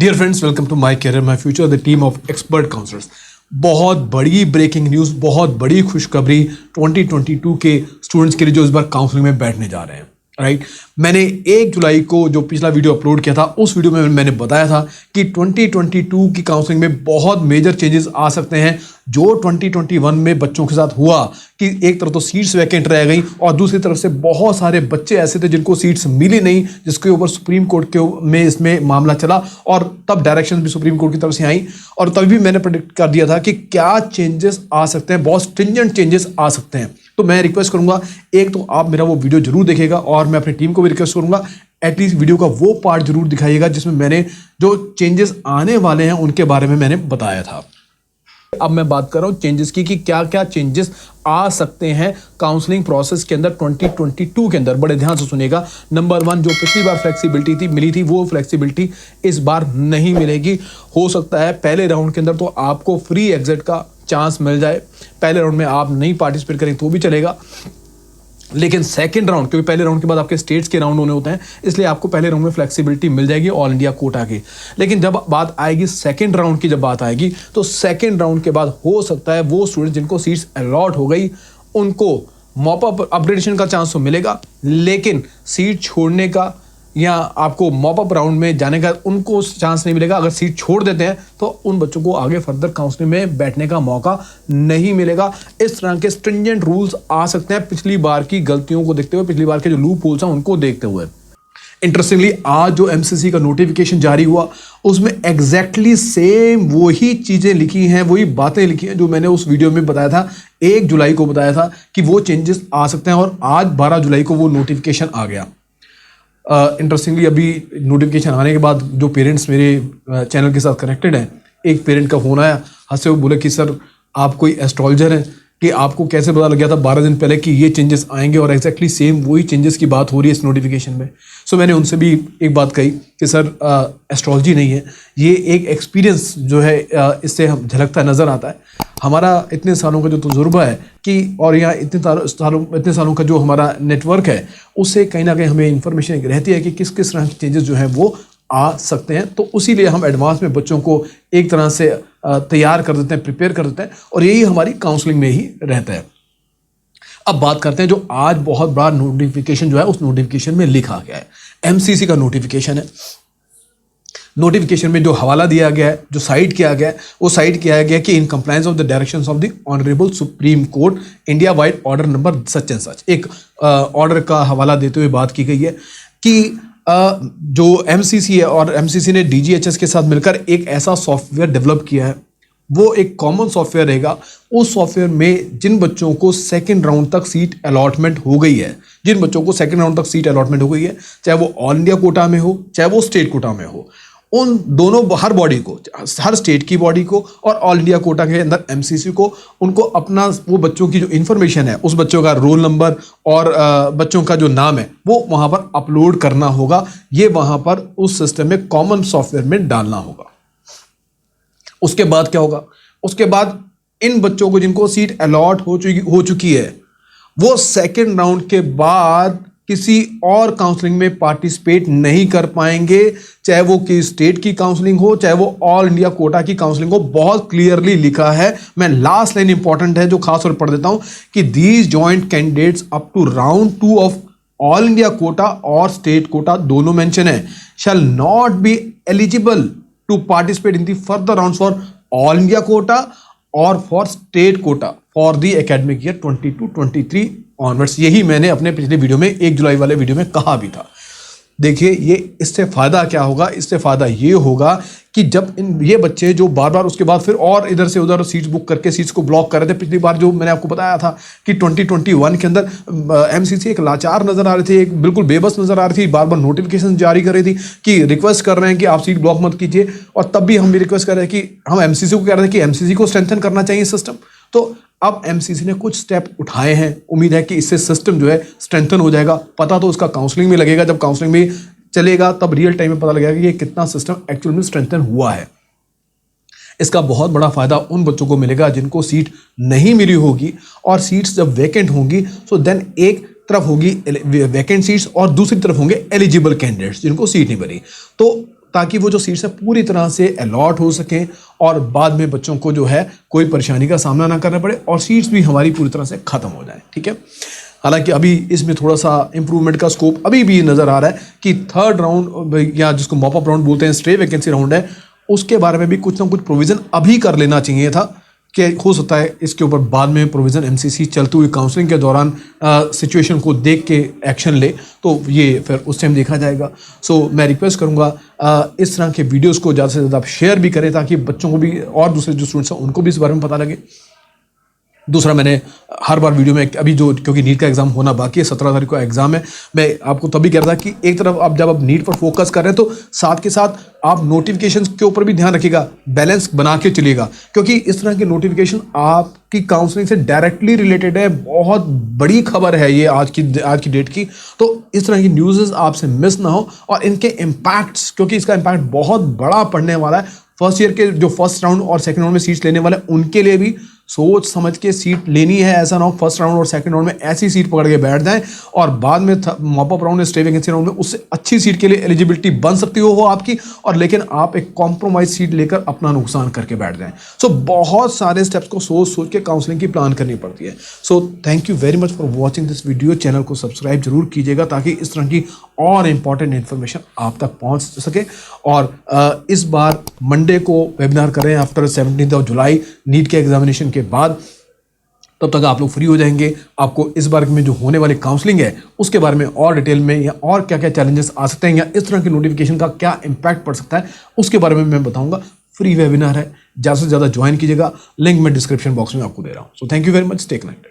Dear friends, welcome to my career my future, the team of expert counsellors. बहुत बड़ी breaking news, बहुत बड़ी खुशखबरी 2022 के स्टूडेंट्स के लिए जो इस बार काउंसलिंग में बैठने जा रहे हैं। राइट, मैंने 1 जुलाई को जो पिछला वीडियो अपलोड किया था, उस वीडियो में मैंने बताया था कि 2022 की काउंसलिंग में बहुत मेजर चेंजेस आ सकते हैं। जो 2021 में बच्चों के साथ हुआ कि एक तरफ तो सीट्स वैकेंट रह गई और दूसरी तरफ से बहुत सारे बच्चे ऐसे थे जिनको सीट्स मिली नहीं, जिसके ऊपर सुप्रीम कोर्ट के में इसमें मामला चला और तब डायरेक्शन भी सुप्रीम कोर्ट की तरफ से आई और तभी भी मैंने प्रेडिक्ट कर दिया था कि क्या चेंजेस आ सकते हैं, बहुत स्ट्रिंजेंट चेंजेस आ सकते हैं। तो मैं रिक्वेस्ट करूंगा, एक तो आप मेरा वो वीडियो जरूर देखिएगा और मैं अपनी टीम को भी रिक्वेस्ट करूंगा एटलीस्ट वीडियो का वो पार्ट जरूर दिखाइएगा जिसमें मैंने जो चेंजेस आने वाले हैं उनके बारे में मैंने बताया था। अब मैं बात कर रहा हूं चेंजेस की कि क्या क्या चेंजेस आ सकते हैं काउंसलिंग प्रोसेस के अंदर 2022 के अंदर। बड़े ध्यान से सुनिएगा। नंबर 1, जो पिछली बार फ्लेक्सिबिलिटी मिली थी वो फ्लेक्सिबिलिटी इस बार नहीं मिलेगी। हो सकता है पहले राउंड के अंदर तो आपको फ्री एग्जिट का चांस मिल जाए, पहले राउंड में आप नहीं पार्टिसिपेट करें तो भी चलेगा, लेकिन सेकंड राउंड, क्योंकि पहले राउंड के बाद आपके स्टेट्स के राउंड होने होते हैं, इसलिए आपको पहले राउंड में फ्लेक्सिबिलिटी मिल जाएगी ऑल इंडिया कोटा की। लेकिन जब बात आएगी सेकंड राउंड की, जब बात आएगी तो सेकंड राउंड के बाद हो सकता है वो स्टूडेंट जिनको सीट्स अलॉट हो गई उनको मॉप अप अपग्रेडेशन का चांस तो मिलेगा, लेकिन सीट छोड़ने का या आपको मॉप अप राउंड में जाने का उनको चांस नहीं मिलेगा। अगर सीट छोड़ देते हैं तो उन बच्चों को आगे फर्दर काउंसलिंग में बैठने का मौका नहीं मिलेगा। इस तरह के स्ट्रिंजेंट रूल्स आ सकते हैं पिछली बार की गलतियों को देखते हुए, पिछली बार के जो लूप होल्स हैं उनको देखते हुए। इंटरेस्टिंगली आज जो एमसीसी का नोटिफिकेशन जारी हुआ उसमें एग्जैक्टली सेम वही चीजें लिखी हैं, वही बातें लिखी हैं जो मैंने उस वीडियो में बताया था, 1 जुलाई को बताया था कि वो चेंजेस आ सकते हैं और आज 12 जुलाई को वो नोटिफिकेशन आ गया। इंटरेस्टिंगली अभी नोटिफिकेशन आने के बाद जो पेरेंट्स मेरे चैनल के साथ कनेक्टेड हैं, एक पेरेंट का फोन आया, हंसे हुए बोले कि सर आप कोई एस्ट्रोलॉजर हैं कि आपको कैसे पता लग गया था 12 दिन पहले कि ये चेंजेस आएंगे और एग्जैक्टली सेम वही चेंजेस की बात हो रही है इस नोटिफिकेशन में। सो मैंने उनसे भी एक बात कही कि सर एस्ट्रोलॉजी नहीं है, ये एक एक्सपीरियंस जो है इससे हम झलकता नज़र आता है। हमारा इतने सालों का जो तजुर्बा है कि और यहाँ इतने सालों का जो हमारा नेटवर्क है उससे कहीं ना कहीं हमें इंफॉर्मेशन रहती है कि किस किस तरह के चेंजेस जो हैं वो आ सकते हैं। तो उसी लिए हम एडवांस में बच्चों को एक तरह से तैयार कर देते हैं, प्रिपेयर कर देते हैं और यही हमारी काउंसलिंग में ही रहता है। अब बात करते हैं जो आज बहुत बड़ा नोटिफिकेशन जो है उस नोटिफिकेशन में लिखा गया है, एमसीसी का नोटिफिकेशन है। नोटिफिकेशन में जो हवाला दिया गया है, जो साइट किया गया है, वो साइट किया गया कि in compliance of the directions of the honourable supreme court India wide order number such and such. एक ऑर्डर का हवाला देते हुए बात की गई है कि जो एमसीसी है और एमसीसी ने डीजीएचएस के साथ मिलकर एक ऐसा सॉफ्टवेयर डेवलप किया है, वो एक कॉमन सॉफ्टवेयर रहेगा। उस सॉफ्टवेयर में जिन बच्चों को सेकंड राउंड तक सीट अलॉटमेंट हो गई है, जिन बच्चों को सेकंड राउंड तक सीट अलॉटमेंट हो गई है, चाहे वो ऑल इंडिया कोटा में हो चाहे वो स्टेट कोटा में हो, उन दोनों हर बॉडी को, हर स्टेट की बॉडी को और ऑल इंडिया कोटा के अंदर एमसीसी को, उनको अपना वो बच्चों की जो इन्फॉर्मेशन है, उस बच्चों का रोल नंबर और बच्चों का जो नाम है वो वहां पर अपलोड करना होगा। ये वहां पर उस सिस्टम में कॉमन सॉफ्टवेयर में डालना होगा। उसके बाद क्या होगा? उसके बाद इन बच्चों को जिनको सीट अलॉट हो चुकी है वो सेकेंड राउंड के बाद किसी और काउंसलिंग में पार्टिसिपेट नहीं कर पाएंगे, चाहे वो कि स्टेट की काउंसलिंग हो चाहे वो ऑल इंडिया कोटा की काउंसलिंग हो। बहुत क्लियरली लिखा है, मैं लास्ट लाइन इंपॉर्टेंट है जो खास तौर पर पढ़ देता हूं कि these joint candidates up to round 2 of all India quota और स्टेट कोटा, दोनों मेंशन है, shall not be eligible to participate in the further round for all India quota और for state quota for the academic year 22-23 onwards. यही मैंने अपने पिछले video में 1 जुलाई वाले वीडियो में कहा भी था। देखिए ये इससे फायदा क्या होगा? इससे फायदा ये होगा कि जब ये बच्चे जो बार बार उसके बाद फिर और इधर से उधर सीट्स बुक करके सीट्स को ब्लॉक कर रहे थे, पिछली बार जो मैंने आपको बताया था कि 2021 के अंदर एमसीसी एक लाचार नजर आ रही थी, एक बिल्कुल बेबस नजर आ रही थी, बार बार नोटिफिकेशन जारी कर रही थी कि रिक्वेस्ट कर रहे हैं कि आप सीट ब्लॉक मत कीजिए, और तब भी हम भी रिक्वेस्ट कर रहे हैं कि हम एमसीसी को कह रहे थे कि एमसीसी को स्ट्रेंथन करना चाहिए सिस्टम। तो अब एमसीसी ने कुछ स्टेप उठाए हैं, उम्मीद है कि इससे सिस्टम जो है स्ट्रेंथन हो जाएगा। पता तो उसका काउंसलिंग में लगेगा, जब काउंसलिंग में चलेगा तब रियल टाइम में पता लगेगा कि ये कितना सिस्टम एक्चुअल में स्ट्रेंथन हुआ है। इसका बहुत बड़ा फायदा उन बच्चों को मिलेगा जिनको सीट नहीं मिली होगी, और सीट्स जब वैकेंट होंगी सो देन एक तरफ होगी वैकेंट सीट्स और दूसरी तरफ होंगे एलिजिबल कैंडिडेट्स जिनको सीट नहीं बनी। तो ताकि वो जो सीट्स है पूरी तरह से अलॉट हो सकें और बाद में बच्चों को जो है कोई परेशानी का सामना ना करना पड़े और सीट्स भी हमारी पूरी तरह से ख़त्म हो जाए। ठीक है, हालांकि अभी इसमें थोड़ा सा इंप्रूवमेंट का स्कोप अभी भी नज़र आ रहा है कि थर्ड राउंड या जिसको मॉप अप राउंड बोलते हैं, स्ट्रे वैकेंसी राउंड है, उसके बारे में भी कुछ ना कुछ प्रोविज़न अभी कर लेना चाहिए था कि हो सकता है इसके ऊपर बाद में प्रोविज़न एमसीसी चलती हुई काउंसलिंग के दौरान सिचुएशन को देख के एक्शन ले, तो ये फिर उस टाइम देखा जाएगा। सो मैं रिक्वेस्ट करूँगा इस तरह के वीडियोस को ज़्यादा से ज़्यादा आप शेयर भी करें ताकि बच्चों को भी और दूसरे जो स्टूडेंट्स हैं उनको भी इस बारे में पता लगे। दूसरा, मैंने हर बार वीडियो में अभी जो क्योंकि नीट का एग्जाम होना बाकी है, 17 तारीख को एग्जाम है, मैं आपको तभी कह रहा था कि एक तरफ आप जब आप नीट पर फोकस कर रहे हैं तो साथ के साथ आप नोटिफिकेशंस के ऊपर भी ध्यान रखिएगा, बैलेंस बना के चलिएगा, क्योंकि इस तरह के नोटिफिकेशन आपकी काउंसलिंग से डायरेक्टली रिलेटेड है। बहुत बड़ी खबर है ये आज की डेट की, तो इस तरह की न्यूज़ आपसे मिस ना हो और इनके इम्पैक्ट्स, क्योंकि इसका इम्पैक्ट बहुत बड़ा पड़ने वाला है। फर्स्ट ईयर के जो फर्स्ट राउंड और सेकंड राउंड में सीट्स लेने वाले उनके लिए भी सोच समझ के सीट लेनी है। ऐसा ना हो फर्स्ट राउंड और सेकंड राउंड में ऐसी सीट पकड़ के बैठ जाएं और बाद में मॉप अप राउंड में, स्टे वैकेंसी राउंड में उससे अच्छी सीट के लिए एलिजिबिलिटी बन सकती हो आपकी, और लेकिन आप एक कॉम्प्रोमाइज सीट लेकर अपना नुकसान करके बैठ जाएं। सो बहुत सारे स्टेप्स को सोच के काउंसलिंग की प्लान करनी पड़ती है। So thank you very much for watching this video. Channel को सब्सक्राइब जरूर कीजिएगा ताकि इस तरह की और इंपॉर्टेंट इन्फॉर्मेशन आप तक पहुंच सके। और इस बार मंडे को वेबिनार करें आफ्टर 17 जुलाई नीट के एग्जामिनेशन के बाद, तब तक आप लोग फ्री हो जाएंगे। आपको इस बार में जो होने वाली काउंसलिंग है उसके बारे में और डिटेल में, या और क्या क्या चैलेंजेस आ सकते हैं, या इस तरह की नोटिफिकेशन का क्या इंपैक्ट पड़ सकता है उसके बारे में मैं बताऊंगा। फ्री वेबिनार है, ज़्यादा से ज़्यादा ज्वाइन कीजिएगा। लिंक मैं डिस्क्रिप्शन बॉक्स में आपको दे रहा हूँ। So thank you very much, stay connected.